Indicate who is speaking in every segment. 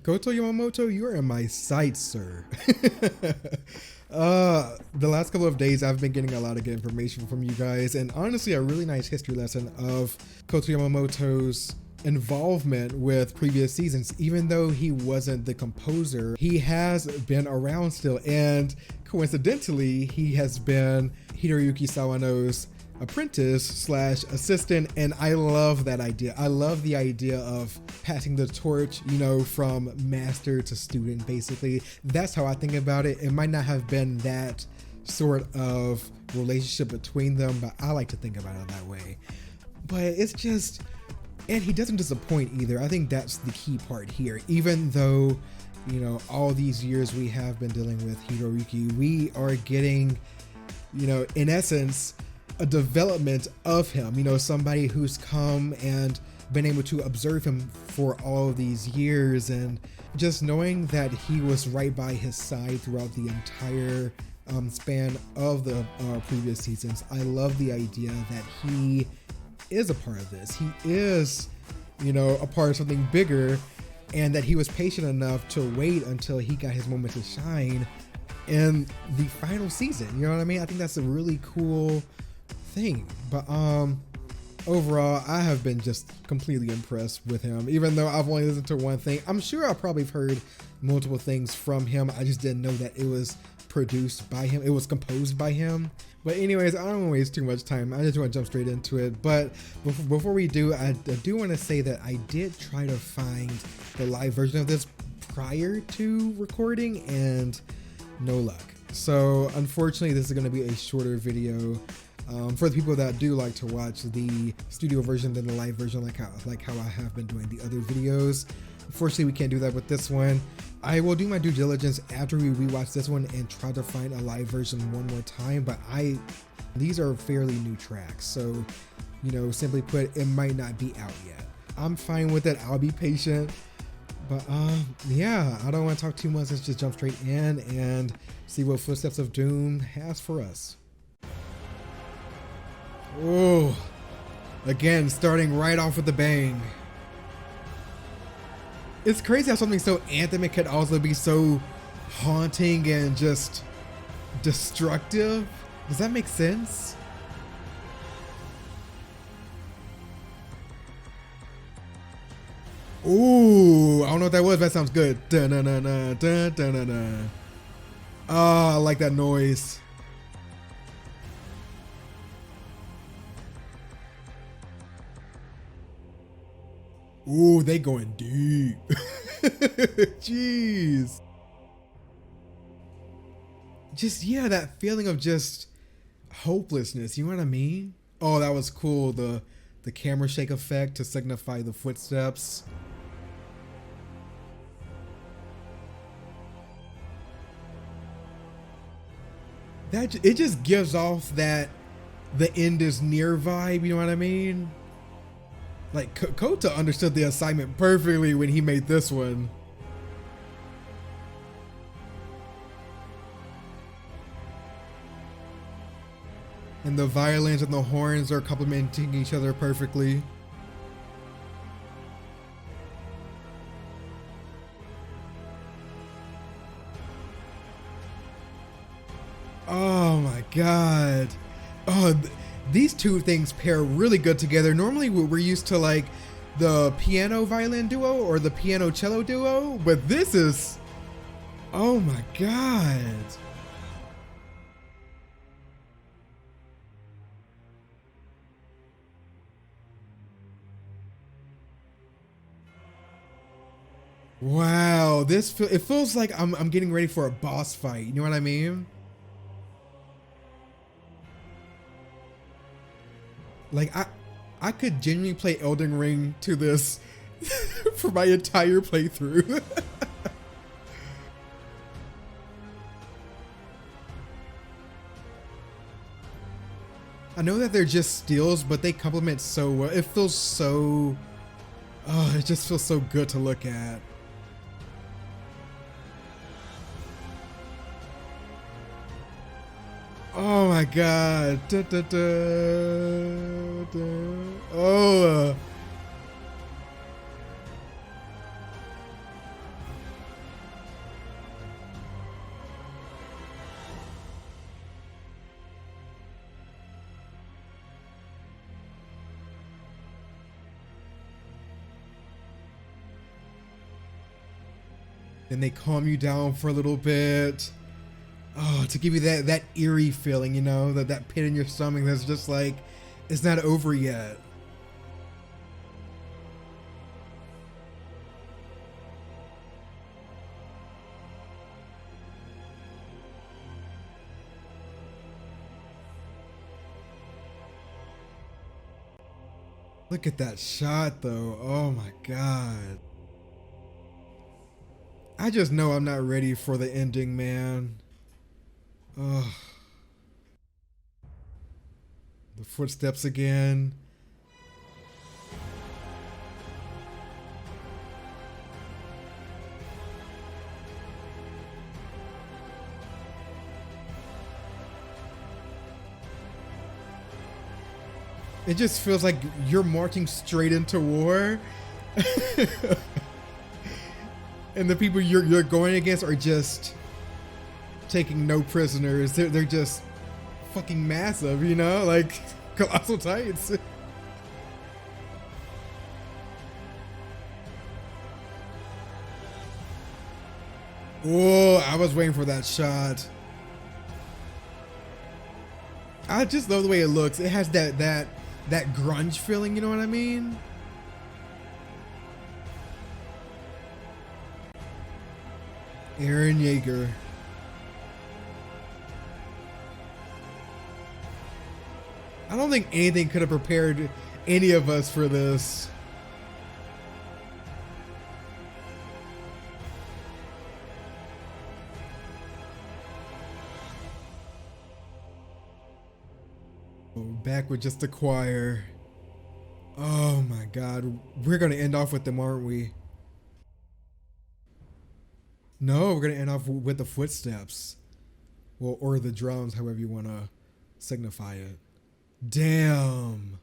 Speaker 1: Koto Yamamoto, you are in my sights, sir. The last couple of days, I've been getting a lot of good information from you guys, and honestly, a really nice history lesson of Koto Yamamoto's involvement with previous seasons. Even though he wasn't the composer, he has been around still, and coincidentally, he has been Hiroyuki Sawano's apprentice slash assistant, and I love that idea. I love the idea of passing the torch, you know, from master to student. Basically, that's how I think about it. It might not have been that sort of relationship between them, but I like to think about it that way. But it's just, and he doesn't disappoint either. I think that's the key part here. Even though, you know, all these years we have been dealing with Hiroyuki, we are getting, you know, in essence, a development of him, you know, somebody who's come and been able to observe him for all of these years, and just knowing that he was right by his side throughout the entire span of the previous seasons. I love the idea that he is a part of this. He is, you know, a part of something bigger, and that he was patient enough to wait until he got his moment to shine in the final season. You know what I mean? I think that's a really cool thing. But overall, I have been just completely impressed with him. Even though I've only listened to one thing, I'm sure I probably have heard multiple things from him. I just didn't know that it was produced by him, it was composed by him. But anyways, I don't want to waste too much time. I just want to jump straight into it. But before we do, I do want to say that I did try to find the live version of this prior to recording, and no luck. So unfortunately, this is going to be a shorter video. For the people that do like to watch the studio version than the live version, like how I have been doing the other videos. Unfortunately, we can't do that with this one. I will do my due diligence after we rewatch this one and try to find a live version one more time, but these are fairly new tracks, so, you know, simply put, it might not be out yet. I'm fine with it. I'll be patient. But yeah, I don't want to talk too much. Let's just jump straight in and see what Footsteps of Doom has for us. Oh, again, starting right off with the bang. It's crazy how something so anthemic could also be so haunting and just destructive. Does that make sense? Ooh, I don't know what that was, but that sounds good. Dun-dun-dun-dun, dun-dun-dun-dun. Oh, I like that noise. Ooh, they going deep. Jeez. Just, yeah, that feeling of just hopelessness. You know what I mean? Oh, that was cool. The camera shake effect to signify the footsteps. It just gives off that the end is near vibe. You know what I mean? Like, KOHTA understood the assignment perfectly when he made this one. And the violins and the horns are complementing each other perfectly. Oh my god. Oh, these two things pair really good together. Normally we're used to like the piano violin duo or the piano cello duo, but this is, oh my god. Wow, it feels like I'm getting ready for a boss fight. You know what I mean? Like, I could genuinely play Elden Ring to this for my entire playthrough. I know that they're just steals, but they complement so well. It feels so, oh, it just feels so good to look at. Oh my god. Da, da, da, da. Oh. Then they calm you down for a little bit. Oh, to give you that eerie feeling, you know, that pit in your stomach that's just like, it's not over yet. Look at that shot though. Oh my God. I just know I'm not ready for the ending, man. Ugh. The footsteps again. It just feels like you're marching straight into war. And the people you're going against are just taking no prisoners. They're just fucking massive, you know, like colossal titans. Oh, I was waiting for that shot. I just love the way it looks. It has that grunge feeling, you know what I mean? Eren Yeager. I don't think anything could have prepared any of us for this. Back with just the choir. Oh my God. We're going to end off with them, aren't we? No, we're going to end off with the footsteps. Well, or the drums, however you want to signify it. Damn.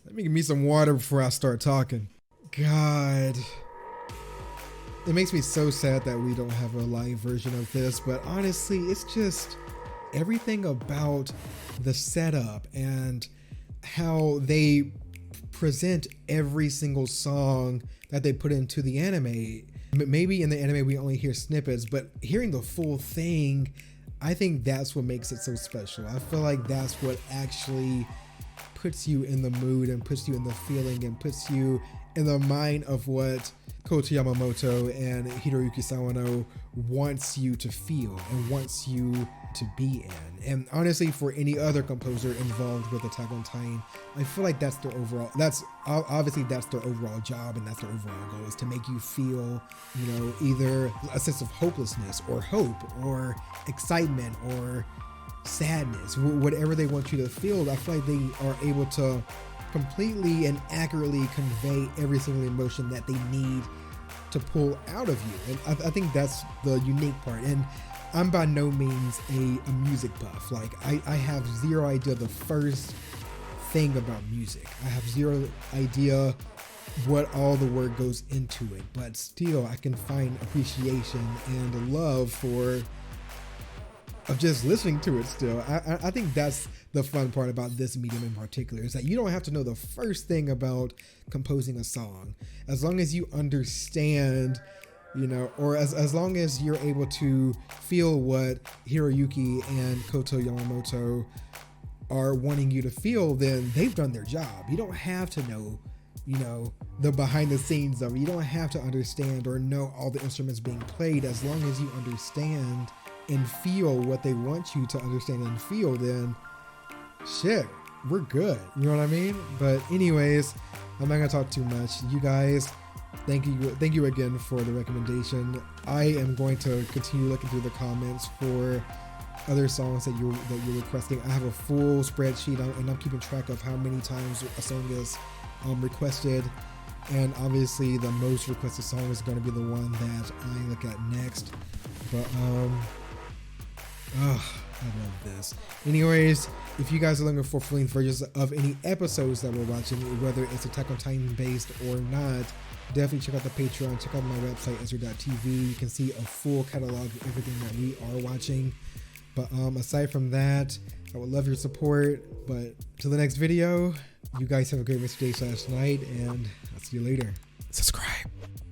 Speaker 1: Let me give me some water before I start talking. God. It makes me so sad that we don't have a live version of this, but honestly, it's just everything about the setup and how they present every single song that they put into the anime. Maybe in the anime we only hear snippets, but hearing the full thing, I think that's what makes it so special. I feel like that's what actually puts you in the mood and puts you in the feeling and puts you in the mind of what KOHTA YAMAMOTO and Hiroyuki Sawano wants you to feel and wants you to be in. And honestly, for any other composer involved with Attack on Titan, I feel like that's their overall, obviously that's their overall job and that's their overall goal, is to make you feel, you know, either a sense of hopelessness or hope or excitement or sadness, whatever they want you to feel. I feel like they are able to completely and accurately convey every single emotion that they need to pull out of you. And I think that's the unique part. And I'm by no means a music buff. Like I have zero idea the first thing about music. I have zero idea what all the work goes into it, but still I can find appreciation and love for of just listening to it still. I think that's the fun part about this medium in particular, is that you don't have to know the first thing about composing a song. As long as you understand, you know, or as long as you're able to feel what Hiroyuki and KOHTA YAMAMOTO are wanting you to feel, then they've done their job. You don't have to know, you know, the behind the scenes of it. You don't have to understand or know all the instruments being played. As long as you understand and feel what they want you to understand and feel, then shit, we're good. You know what I mean? But anyways, I'm not gonna talk too much. You guys, thank you again for the recommendation. I am going to continue looking through the comments for other songs that you're requesting. I have a full spreadsheet and I'm keeping track of how many times a song is requested, and obviously the most requested song is going to be the one that I look at next. But I love this. Anyways, if you guys are looking for full-length versions of any episodes that we're watching, whether it's Attack on Titan based or not, definitely check out the Patreon, check out my website, Ezret.tv. You can see a full catalog of everything that we are watching. But aside from that, I would love your support. But till the next video, you guys have a great rest of your day / night, and I'll see you later. Subscribe.